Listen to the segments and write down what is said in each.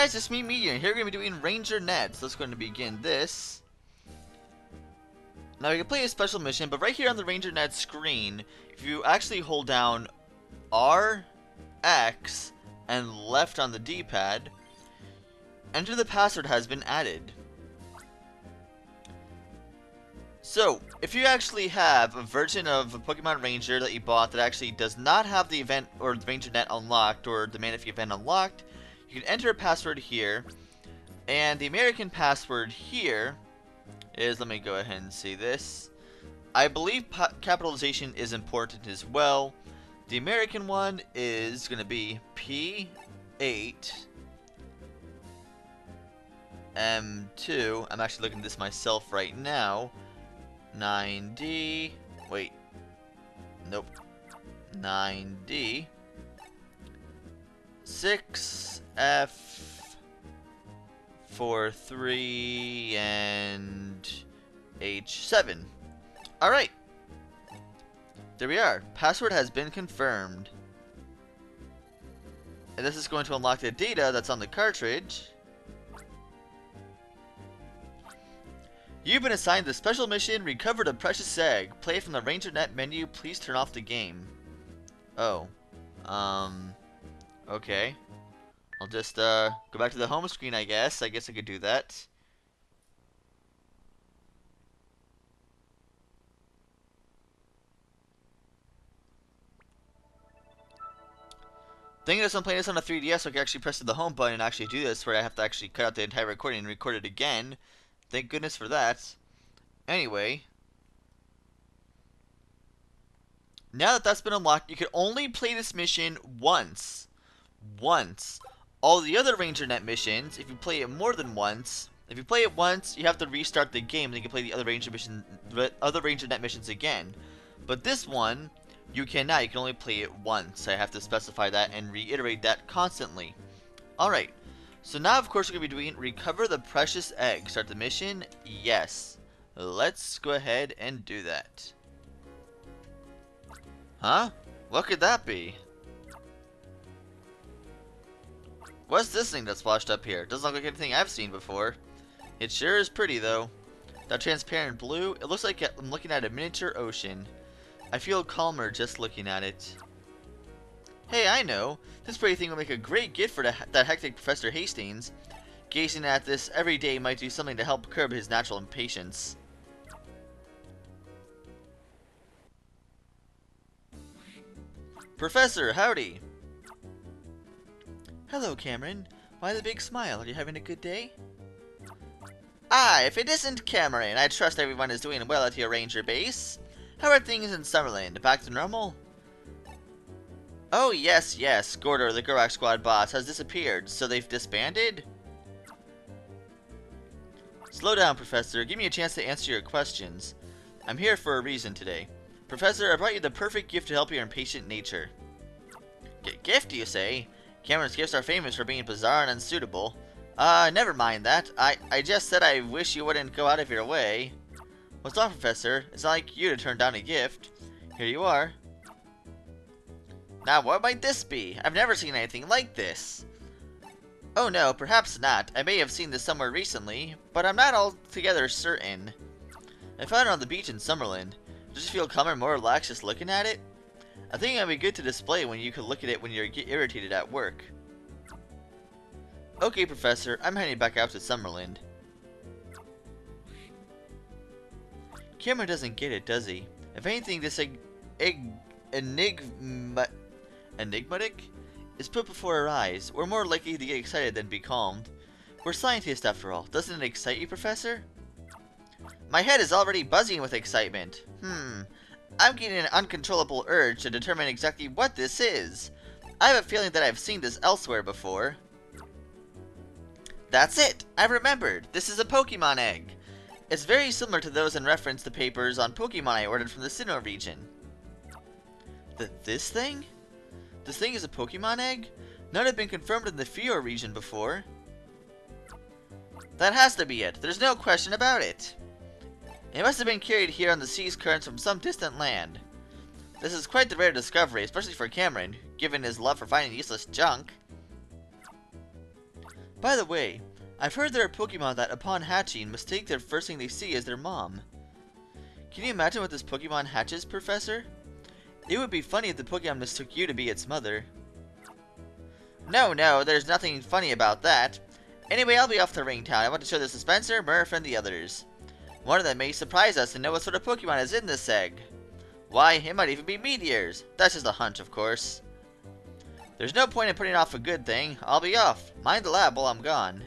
guys, it's me, Meteorz, and here we're going to be doing Ranger Nets. So let's go ahead and begin this. Now you can play a special mission, but right here on the Ranger Net screen, if you actually hold down R, X, and left on the D-pad, enter the password has been added. So, if you actually have a version of a Pokemon Ranger that you bought that actually does not have the event or the Ranger Net unlocked or the Manaphy event unlocked, you can enter a password here, and the American password here is, let me go ahead and see this. I believe capitalization is important as well. The American one is going to be P8 M2. I'm actually looking at this myself right now. 9D. Wait. Nope. 9D. 6F43 and H7. Alright. There we are. Password has been confirmed. And this is going to unlock the data that's on the cartridge. You've been assigned the special mission, Recover the Precious Egg. Play from the Ranger Net menu. Please turn off the game. Oh. Okay. I'll just, go back to the home screen, I guess. I guess I could do that. Thinking of I'm playing this on a 3DS, so I can actually press the home button and actually do this, where I have to actually cut out the entire recording and record it again. Thank goodness for that. Anyway. Now that that's been unlocked, you can only play this mission once. Once. All the other Ranger Net missions, if you play it more than once, if you play it once, you have to restart the game, and you can play the other Ranger Net missions again. But this one, you cannot. You can only play it once. I have to specify that and reiterate that constantly. Alright. So now, of course, we're going to be doing Recover the Precious Egg. Start the mission? Yes. Let's go ahead and do that. Huh? What could that be? What's this thing that's washed up here? Doesn't look like anything I've seen before. It sure is pretty, though. That transparent blue, it looks like I'm looking at a miniature ocean. I feel calmer just looking at it. Hey, I know. This pretty thing will make a great gift for that hectic Professor Hastings. Gazing at this every day might do something to help curb his natural impatience. Professor, howdy. Hello, Cameron. Why the big smile? Are you having a good day? Ah, if it isn't Cameron, I trust everyone is doing well at your Ranger base. How are things in Summerland? Back to normal? Oh, yes, yes. Gorder, the Gorak Squad boss, has disappeared, so they've disbanded? Slow down, Professor. Give me a chance to answer your questions. I'm here for a reason today. Professor, I brought you the perfect gift to help your impatient nature. Gift, you say? Cameron's gifts are famous for being bizarre and unsuitable. Never mind that. I just said I wish you wouldn't go out of your way. What's wrong, Professor? It's not like you to turn down a gift. Here you are. Now, what might this be? I've never seen anything like this. Oh no, perhaps not. I may have seen this somewhere recently, but I'm not altogether certain. I found it on the beach in Summerland. Does it feel calmer, more relaxed just looking at it? I think it would be good to display when you could look at it when you get irritated at work. Okay, Professor, I'm heading back out to Summerland. Cameron doesn't get it, does he? If anything, this enigmatic is put before our eyes. We're more likely to get excited than be calmed. We're scientists after all. Doesn't it excite you, Professor? My head is already buzzing with excitement. I'm getting an uncontrollable urge to determine exactly what this is. I have a feeling that I've seen this elsewhere before. That's it! I've remembered! This is a Pokemon egg. It's very similar to those in reference to papers on Pokemon I ordered from the Sinnoh region. This thing? This thing is a Pokemon egg? None have been confirmed in the Fjord region before. That has to be it. There's no question about it. It must have been carried here on the sea's currents from some distant land. This is quite the rare discovery, especially for Cameron, given his love for finding useless junk. By the way, I've heard there are Pokemon that upon hatching mistake their first thing they see as their mom. Can you imagine what this Pokemon hatches, Professor? It would be funny if the Pokemon mistook you to be its mother. No, there's nothing funny about that. Anyway, I'll be off to Ringtown. I want to show this to Spencer, Murph, and the others. One of them may surprise us and know what sort of Pokemon is in this egg. Why, it might even be Meteorz. That's just a hunch, of course. There's no point in putting off a good thing. I'll be off. Mind the lab while I'm gone.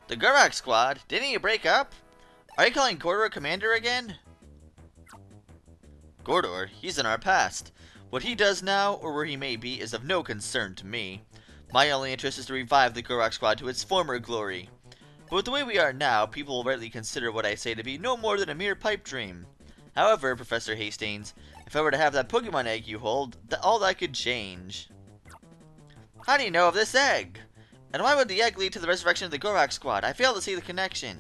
The Gurok Squad? Didn't you break up? Are you calling Gordor Commander again? Gordor? He's in our past. What he does now, or where he may be, is of no concern to me. My only interest is to revive the Gurok Squad to its former glory. But with the way we are now, people will rightly consider what I say to be no more than a mere pipe dream. However, Professor Hastings, if I were to have that Pokemon egg you hold, all that could change. How do you know of this egg? And why would the egg lead to the resurrection of the Gurok Squad? I fail to see the connection.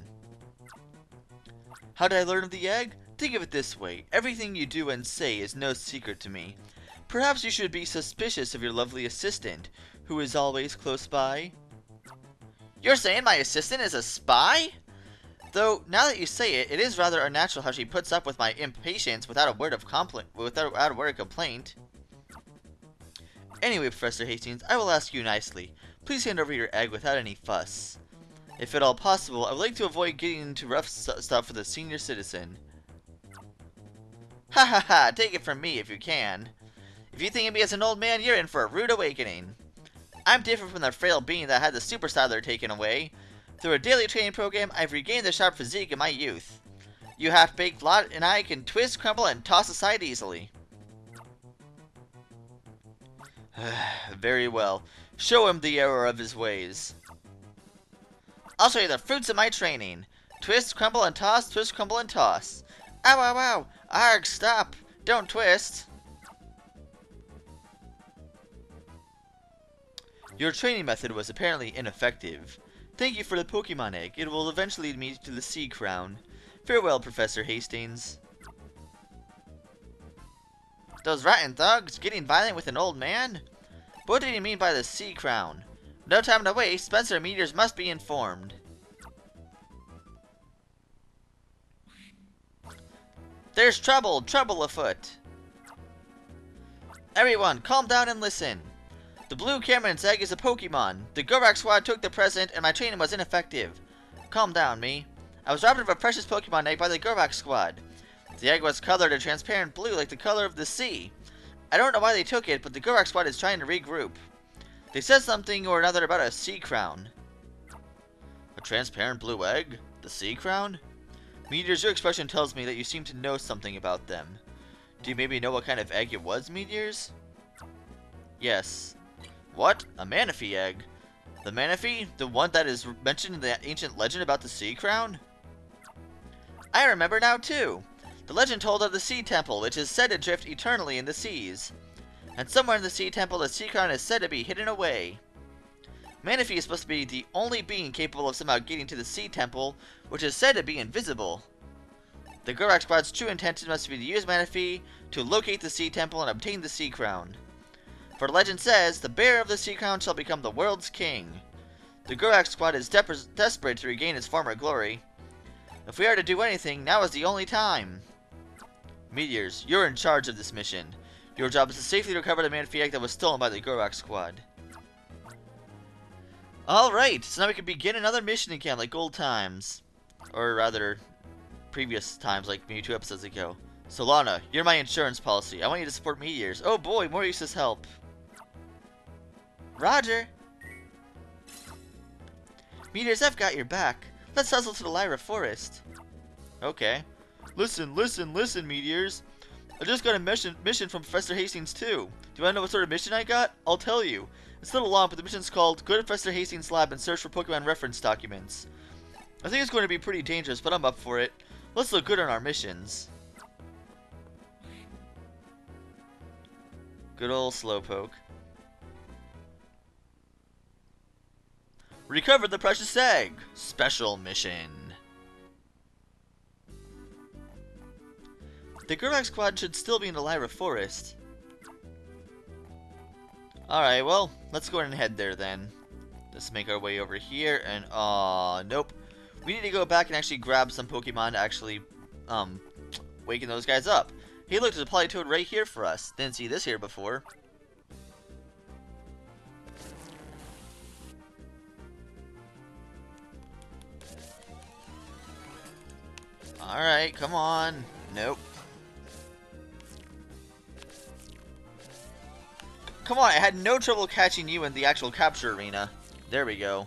How did I learn of the egg? Think of it this way. Everything you do and say is no secret to me. Perhaps you should be suspicious of your lovely assistant, who is always close by. You're saying my assistant is a spy? Though, now that you say it, it is rather unnatural how she puts up with my impatience without a word of complaint. Anyway, Professor Hastings, I will ask you nicely. Please hand over your egg without any fuss. If at all possible, I would like to avoid getting into rough stuff with a senior citizen. Ha ha ha, take it from me if you can. If you think of me as an old man, you're in for a rude awakening. I'm different from the frail being that had the super styler taken away. Through a daily training program, I've regained the sharp physique of my youth. You half-baked lot and I can twist, crumble, and toss aside easily. Very well. Show him the error of his ways. I'll show you the fruits of my training. Twist, crumble, and toss, twist, crumble, and toss. Ow, ow, ow. Arg, stop. Don't twist. Your training method was apparently ineffective. Thank you for the Pokemon egg. It will eventually lead me to the Sea Crown. Farewell, Professor Hastings. Those rotten thugs getting violent with an old man? But what did he mean by the Sea Crown? No time to waste. Spencer and Meteorz must be informed. There's trouble afoot. Everyone, calm down and listen. The Blue Cameron's egg is a Pokemon. The Gurok Squad took the present, and my training was ineffective. Calm down, me. I was robbed of a precious Pokemon egg by the Gurok Squad. The egg was colored a transparent blue like the color of the sea. I don't know why they took it, but the Gurok Squad is trying to regroup. They said something or another about a Sea Crown. A transparent blue egg? The Sea Crown? Meteorz, your expression tells me that you seem to know something about them. Do you maybe know what kind of egg it was, Meteorz? Yes. What? A Manaphy egg? The Manaphy? The one that is mentioned in the ancient legend about the Sea Crown? I remember now too. The legend told of the Sea Temple, which is said to drift eternally in the seas. And somewhere in the Sea Temple, the Sea Crown is said to be hidden away. Manaphy is supposed to be the only being capable of somehow getting to the Sea Temple, which is said to be invisible. The Gurok Squad's true intention must be to use Manaphy to locate the Sea Temple and obtain the Sea Crown. For the legend says, the bearer of the Sea Crown shall become the world's king. The Gurok Squad is desperate to regain its former glory. If we are to do anything, now is the only time. Meteorz, you're in charge of this mission. Your job is to safely recover the Manaphy egg that was stolen by the Gurok Squad. Alright, so now we can begin another mission again, like old times. Or rather, previous times, like maybe 2 episodes ago. Solana, you're my insurance policy. I want you to support Meteorz. Oh boy, more useless help. Roger. Meteorz, I've got your back. Let's hustle to the Lyra Forest. Okay. Listen, Meteorz. I just got a mission from Professor Hastings too. Do you want to know what sort of mission I got? I'll tell you. It's a little long, but the mission's called Go to Professor Hastings' lab and search for Pokemon reference documents. I think it's going to be pretty dangerous, but I'm up for it. Let's look good on our missions. Good old Slowpoke. Recover the precious egg! Special mission. The Gurmak squad should still be in the Lyra Forest. Alright, well, let's go ahead and head there then. Let's make our way over here, and nope. We need to go back and actually grab some Pokemon to actually, waken those guys up. Hey look, there's a Politoed right here for us. Didn't see this here before. Alright, come on. Nope. Come on, I had no trouble catching you in the actual capture arena. There we go.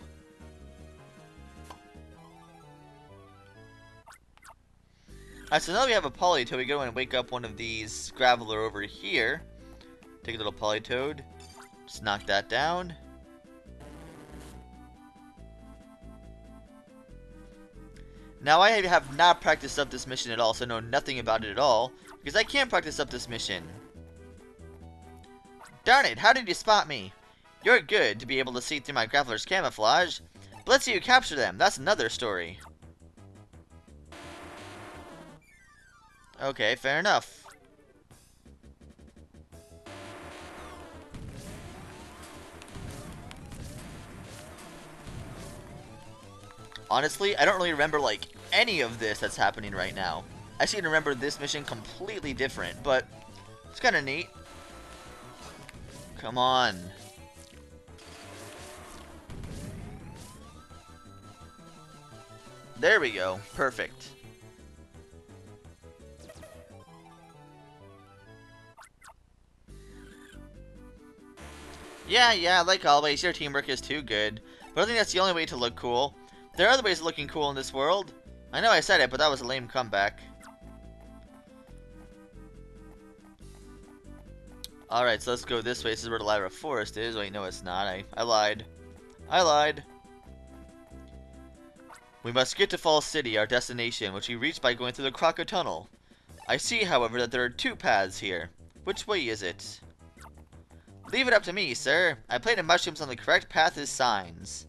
Alright, so now we have a Politoed. We go and wake up one of these Graveler over here. Take a little Politoed. Just knock that down. Now I have not practiced up this mission at all, so I know nothing about it at all. Because I can't practice up this mission. Darn it, how did you spot me? You're good to be able to see through my Graveler's camouflage. But let's see you capture them, that's another story. Okay, fair enough. Honestly, I don't really remember, like, any of this that's happening right now. I seem to remember this mission completely different, but it's kind of neat. Come on. There we go. Perfect. Yeah, like always, your teamwork is too good. But I think that's the only way to look cool. There are other ways of looking cool in this world. I know I said it, but that was a lame comeback. Alright, so let's go this way. This is where the Lyra Forest is. Wait, no it's not. I lied. I lied. We must get to Falls City, our destination, which we reach by going through the Croco Tunnel. I see, however, that there are two paths here. Which way is it? Leave it up to me, sir. I planted mushrooms on the correct path as signs.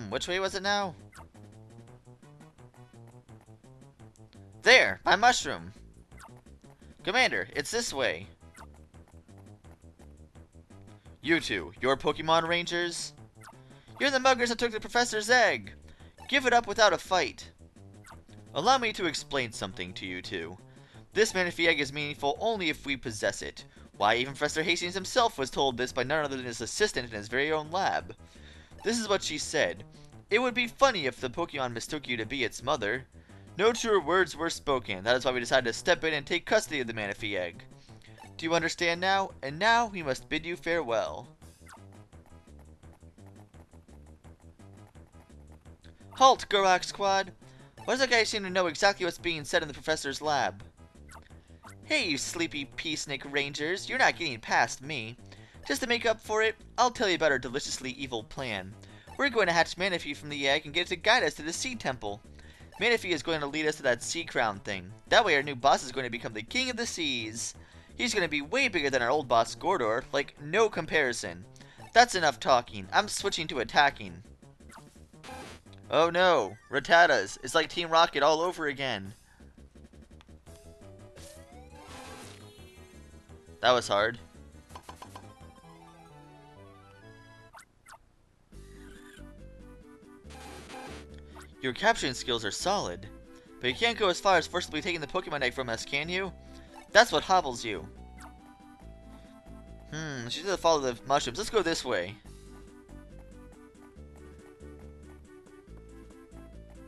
Which way was it now? There! My mushroom! Commander, it's this way. You two, you're Pokemon Rangers? You're the muggers that took the Professor's egg! Give it up without a fight. Allow me to explain something to you two. This Manaphy egg is meaningful only if we possess it. Why, even Professor Hastings himself was told this by none other than his assistant in his very own lab. This is what she said. It would be funny if the Pokemon mistook you to be its mother. No truer words were spoken. That is why we decided to step in and take custody of the Manaphy egg. Do you understand now? And now we must bid you farewell. Halt, Gurmak Squad! Why does that guy seem to know exactly what's being said in the Professor's lab? Hey, you sleepy pea-snake rangers, you're not getting past me. Just to make up for it, I'll tell you about our deliciously evil plan. We're going to hatch Manaphy from the egg and get it to guide us to the Sea Temple. Manaphy is going to lead us to that sea crown thing. That way our new boss is going to become the king of the seas. He's going to be way bigger than our old boss Gordor, like no comparison. That's enough talking, I'm switching to attacking. Oh no, Rattatas, it's like Team Rocket all over again. That was hard. Your capturing skills are solid, but you can't go as far as forcibly taking the Pokemon egg from us, can you? That's what hobbles you. She's gonna follow the mushrooms. Let's go this way.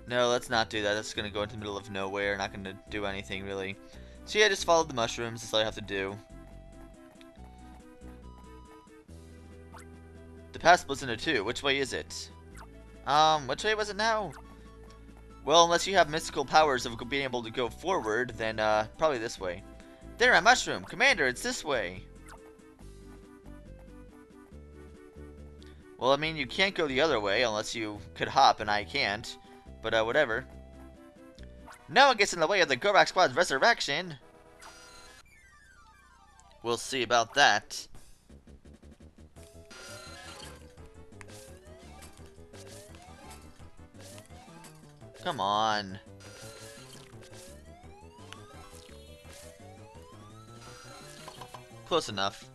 No, let's not do that. That's gonna go into the middle of nowhere. Not gonna do anything really. So yeah, just follow the mushrooms. That's all I have to do. The path splits into two. Which way is it? Which way was it now? Well, unless you have mystical powers of being able to go forward, then, probably this way. There, a mushroom! Commander, it's this way! Well, I mean, you can't go the other way unless you could hop, and I can't. But, whatever. No one gets in the way of the Gurmak Squad's resurrection! We'll see about that. Come on. close enough.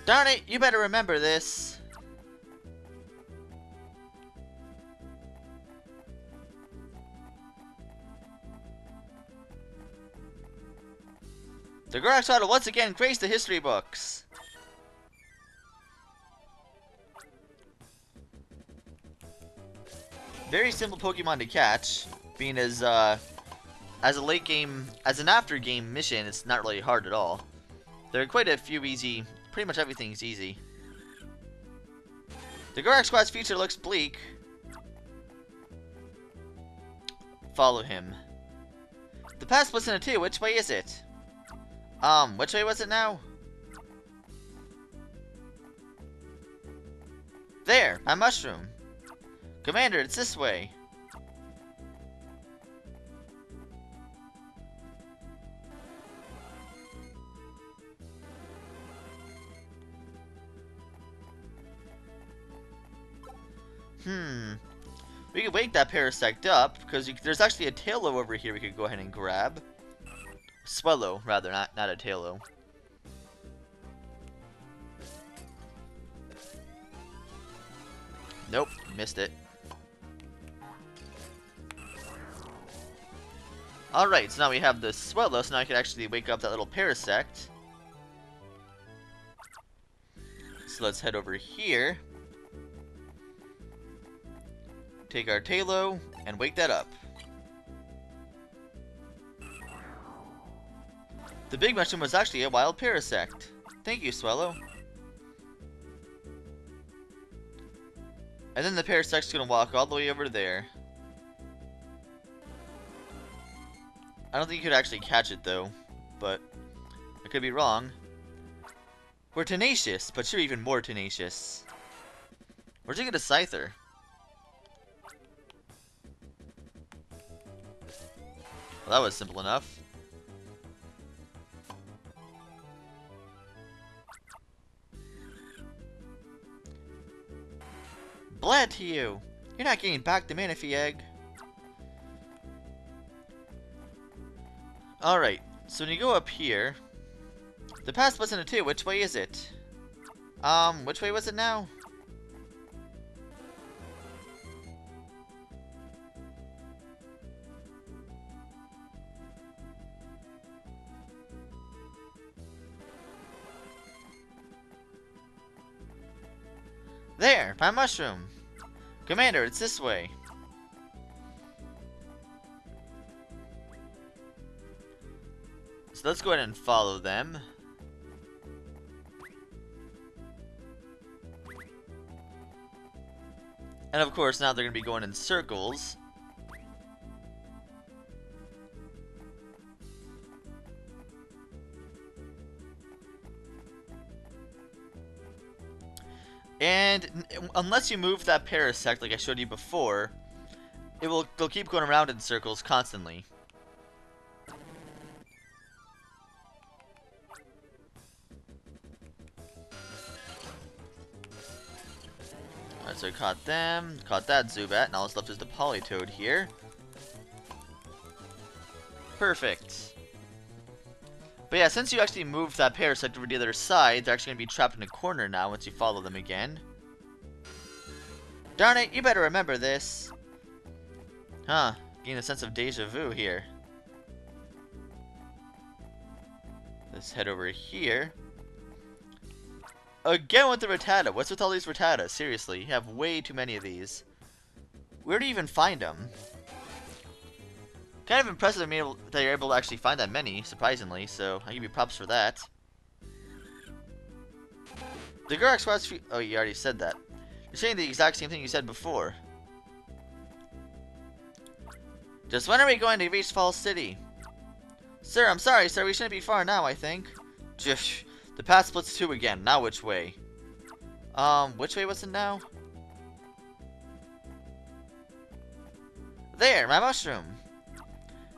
Darn it, you better remember this. The Gorax will once again grace the history books. Very simple Pokemon to catch, being as a late game, as an after game mission, it's not really hard at all. There are quite a few easy, pretty much everything's easy. The Gorax Squad's future looks bleak. Follow him. The path splits into two, which way is it? Which way was it now? There, my mushroom. Commander, it's this way. We could wake that Parasect up, because there's actually a Tailo over here we could go ahead and grab. Swellow, rather, not a Tailo. Nope, missed it. Alright, so now we have the Swellow, so now I can actually wake up that little Parasect. So let's head over here. Take our Tailo, and wake that up. The big mushroom was actually a wild Parasect. Thank you, Swellow. And then the Parasect's gonna walk all the way over there. I don't think you could actually catch it though, but I could be wrong. We're tenacious, but you're even more tenacious. Where'd you get a Scyther? Well, that was simple enough. Glad to you. You're not getting back the Manaphy egg. Alright, so when you go up here, the path splits into two. Which way is it? Which way was it now? There, my mushroom. Commander, it's this way. So let's go ahead and follow them. And of course, now they're going to be going in circles. And unless you move that Parasect like I showed you before, they'll keep going around in circles constantly. Alright, so I caught them, caught that Zubat, and all that's left is the Politoed here. Perfect. But yeah, since you actually moved that Parasect over to the other side, they're actually going to be trapped in a corner now once you follow them again. Darn it, you better remember this. Huh, getting a sense of deja vu here. Let's head over here. Again with the Rattata. What's with all these Rattatas? Seriously, you have way too many of these. Where do you even find them? Kind of impressive that you're able to actually find that many, surprisingly, so I give you props for that. The Gorax Squad's oh, you already said that. You're saying the exact same thing you said before. Just when are we going to reach Falls City? Sir, I'm sorry, sir, we shouldn't be far now, I think. Jish, the path splits two again, now which way? Which way was it now? There, my mushroom!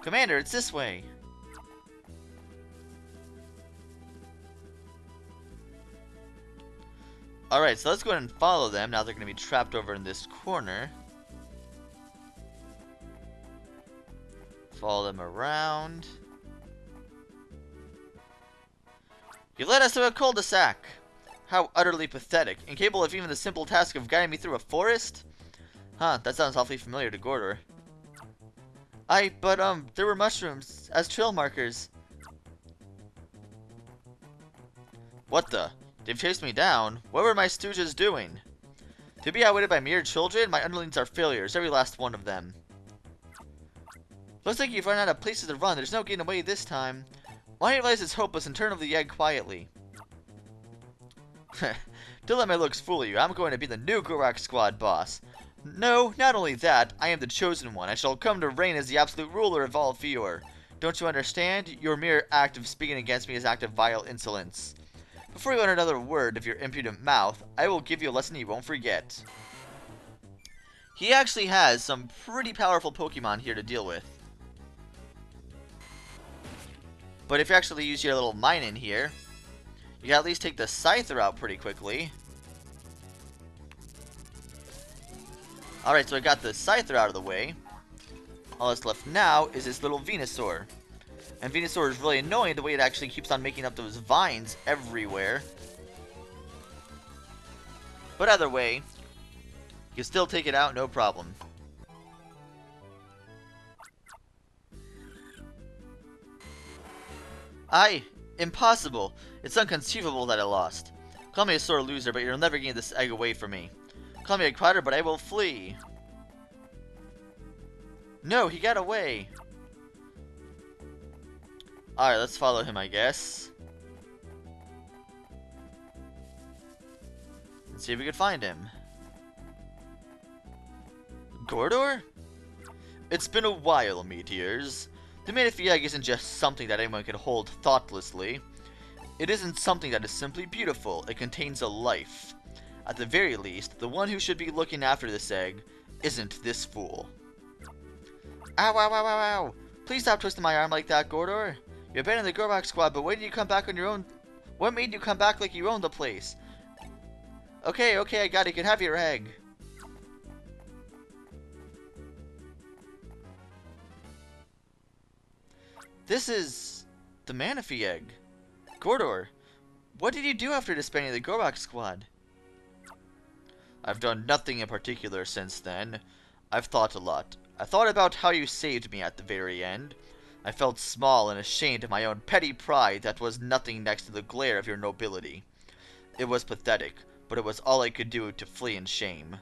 Commander, it's this way. Alright, so let's go ahead and follow them. Now they're going to be trapped over in this corner. Follow them around. You led us to a cul-de-sac! How utterly pathetic. Incapable of even the simple task of guiding me through a forest? Huh, that sounds awfully familiar to Gordor. But there were mushrooms as trail markers. What the? They've chased me down? What were my stooges doing? To be outwitted by mere children? My underlings are failures, every last one of them. Looks like you've run out of places to run. There's no getting away this time. Why don't you realize it's hopeless and turn over the egg quietly? Don't let my looks fool you. I'm going to be the new Gorak Squad boss. No, not only that, I am the chosen one. I shall come to reign as the absolute ruler of all Fior. Don't you understand? Your mere act of speaking against me is an act of vile insolence. Before you utter another word of your impudent mouth, I will give you a lesson you won't forget. He actually has some pretty powerful Pokemon here to deal with. But if you actually use your little mine in here, you can at least take the Scyther out pretty quickly. Alright, so I got the Scyther out of the way. All that's left now is this little Venusaur. And Venusaur is really annoying the way it actually keeps on making up those vines everywhere. But either way, you can still take it out, no problem. Impossible. It's inconceivable that I lost. Call me a sore loser, but you'll never get this egg away from me. Call me a crier, but I will flee. No, he got away. Alright, let's follow him, I guess. Let's see if we can find him. Gordor? It's been a while, Meteorz. The Manaphy egg isn't just something that anyone can hold thoughtlessly. It isn't something that is simply beautiful. It contains a life. At the very least, the one who should be looking after this egg isn't this fool. Ow, ow, ow, ow, ow. Please stop twisting my arm like that, Gordor. You abandoned the Gorak Squad, but when did you come back on your own? What made you come back like you owned the place? Okay, I got it. You can have your egg. This is the Manaphy egg. Gordor, what did you do after disbanding the Gorak Squad? I've done nothing in particular since then. I've thought a lot. I thought about how you saved me at the very end. I felt small and ashamed of my own petty pride that was nothing next to the glare of your nobility. It was pathetic, but it was all I could do to flee in shame.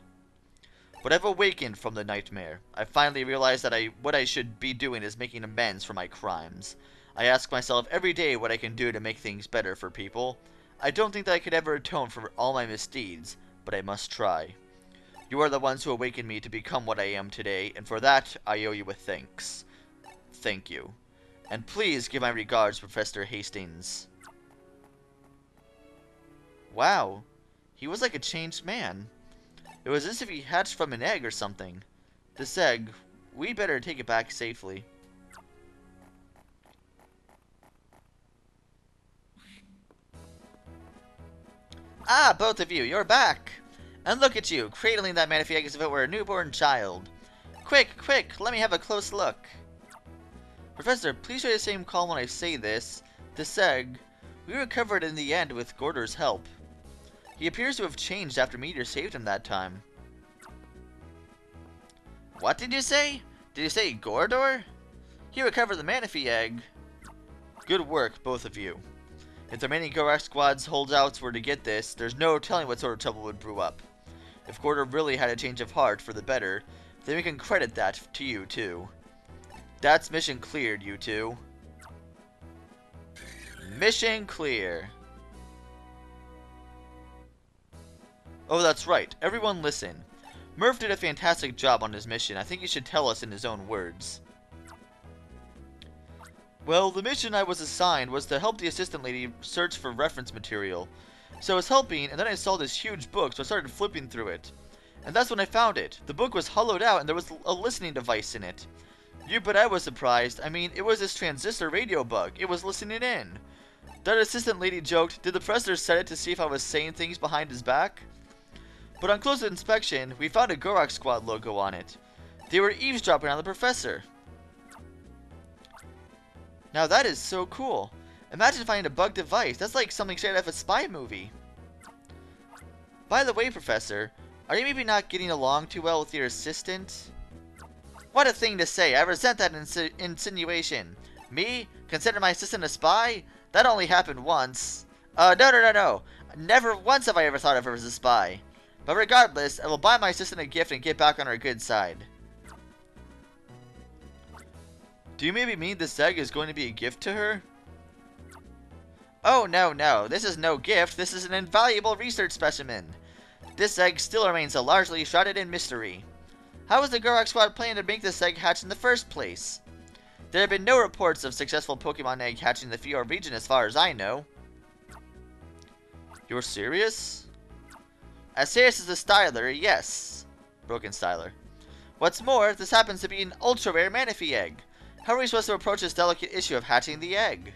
But I've awakened from the nightmare. I finally realized that what I should be doing is making amends for my crimes. I ask myself every day what I can do to make things better for people. I don't think that I could ever atone for all my misdeeds, but I must try. You are the ones who awakened me to become what I am today, and for that, I owe you a thanks. Thank you. And please give my regards, Professor Hastings. Wow. He was like a changed man. It was as if he hatched from an egg or something. This egg, we better take it back safely. Ah, both of you, you're back! And look at you, cradling that Manaphy egg as if it were a newborn child. Quick, let me have a close look. Professor, please show the same calm when I say this. This egg, we recovered in the end with Gordor's help. He appears to have changed after Meteor saved him that time. What did you say? Did you say Gordor? He recovered the Manaphy egg. Good work, both of you. If the remaining Gorak Squad's holdouts were to get this, there's no telling what sort of trouble would brew up. If Gordor really had a change of heart for the better, then we can credit that to you too. That's mission cleared, you two. Mission clear. Oh, that's right. Everyone listen. Murph did a fantastic job on his mission. I think he should tell us in his own words. Well, the mission I was assigned was to help the assistant lady search for reference material. So I was helping, and then I saw this huge book, so I started flipping through it. And that's when I found it. The book was hollowed out, and there was a listening device in it. You bet I was surprised. I mean, it was this transistor radio bug. It was listening in. That assistant lady joked, did the professor set it to see if I was saying things behind his back? But on closer inspection, we found a Gorak Squad logo on it. They were eavesdropping on the professor. Now that is so cool. Imagine finding a bugged device. That's like something straight out of a spy movie. By the way, Professor, are you maybe not getting along too well with your assistant? What a thing to say. I resent that insinuation. Me? Consider my assistant a spy? That only happened once. No. Never once have I ever thought of her as a spy. But regardless, I will buy my assistant a gift and get back on her good side. Do you maybe mean this egg is going to be a gift to her? Oh, no. This is no gift. This is an invaluable research specimen. This egg still remains largely shrouded in mystery. How was the Gorak squad planning to make this egg hatch in the first place? There have been no reports of successful Pokemon egg hatching in the Fjord region as far as I know. You're serious? As serious as the Styler, yes. Broken Styler. What's more, this happens to be an ultra-rare Manaphy egg. How are we supposed to approach this delicate issue of hatching the egg?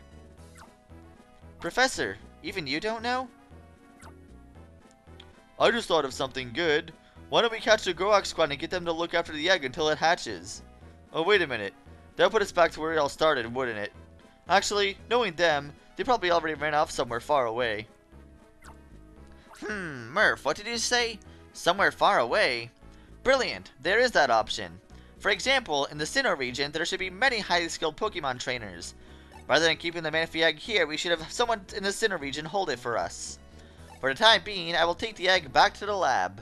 Professor, even you don't know? I just thought of something good. Why don't we catch the Gorak squad and get them to look after the egg until it hatches? Oh, wait a minute. That'll put us back to where it all started, wouldn't it? Actually, knowing them, they probably already ran off somewhere far away. Murph, what did you say? Somewhere far away? Brilliant, there is that option. For example, in the Sinnoh region, there should be many highly skilled Pokemon trainers. Rather than keeping the Manaphy egg here, we should have someone in the Sinnoh region hold it for us. For the time being, I will take the egg back to the lab.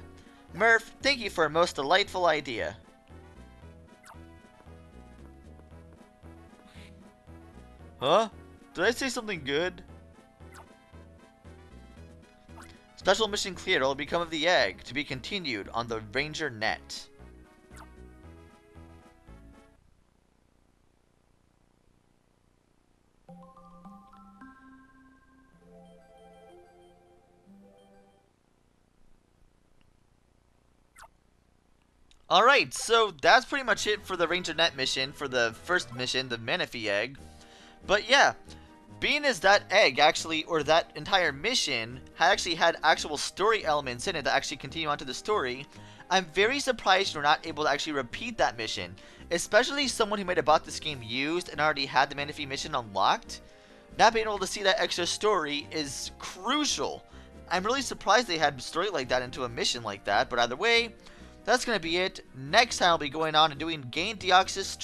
Murph, thank you for a most delightful idea. Huh? Did I say something good? Special mission cleared. What will become of the egg? To be continued on the Ranger Net. Alright, so that's pretty much it for the Ranger Net mission, for the first mission, the Manaphy egg. But yeah, being as that egg actually, or that entire mission, actually had actual story elements in it that actually continue on to the story, I'm very surprised you're not able to actually repeat that mission. Especially someone who might have bought this game used and already had the Manaphy mission unlocked. Not being able to see that extra story is crucial. I'm really surprised they had a story like that into a mission like that, but either way, that's going to be it. Next time I'll be going on and doing Gain Deoxys'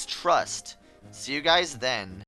Trust. See you guys then.